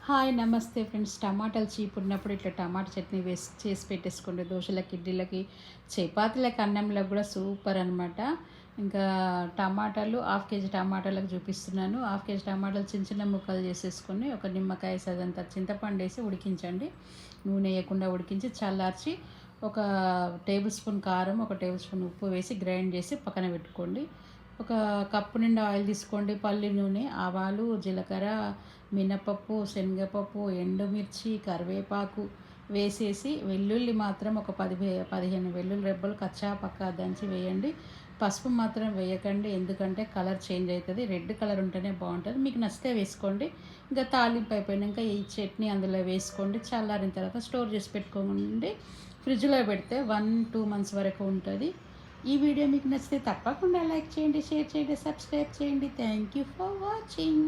Hi నమస్తే friends. టమాటాలు cheap ఉన్నప్పుడు ఇట్లా టమాటా చట్నీ చేసి పెట్టేసుకోండి. దోశలకి, ఇడ్లీలకి, చపాతీలకి, అన్నంలోకి కూడా సూపర్ అనమాట. ఇంకా టమాటాలు హాఫ్ కేజీ టమాటాలకు చూపిస్తున్నాను. హాఫ్ కేజీ టమాటాలు చిన్న చిన్న ముక్కలు చేసేసుకొని ఒక నిమ్మకాయ సదంత చింతపండు వేసి ఉడికించండి. నూనె వేయకుండా ఉడికించి చల్లార్చి ఒక టేబుల్ స్పూన్ కారం, ఒక టేబుల్ స్పూన్ ఉప్పు వేసి గ్రైండ్ చేసి పక్కన పెట్టుకోండి. ఒక కప్పు నిండా ఆయిల్ తీసుకోండి. పల్లి నూనె, ఆవాలు, జీలకర్ర, మినపప్పు, శనగపప్పు, ఎండుమిర్చి, కరివేపాకు వేసేసి వెల్లుల్లి మాత్రం ఒక 15 వెల్లుల్లి రెబ్బలు కచ్చా పక్కా దంచి వేయండి. పసుపు మాత్రం వేయకండి, ఎందుకంటే కలర్ చేంజ్ అవుతుంది. రెడ్ కలర్ ఉంటేనే బాగుంటుంది. మీకు నచ్చితే వేసుకోండి. ఇంకా తాలింపు అయిపోయాక ఈ చట్నీ అందులో వేసుకోండి. చల్లారిన తర్వాత స్టోర్ చేసి పెట్టుకోండి. ఫ్రిడ్జ్లో పెడితే 1-2 మంత్స్ వరకు ఉంటుంది. ఈ వీడియో మీకు నచ్చితే తప్పకుండా లైక్ చేయండి, షేర్ చేయండి, సబ్స్క్రైబ్ చేయండి. Thank you for watching.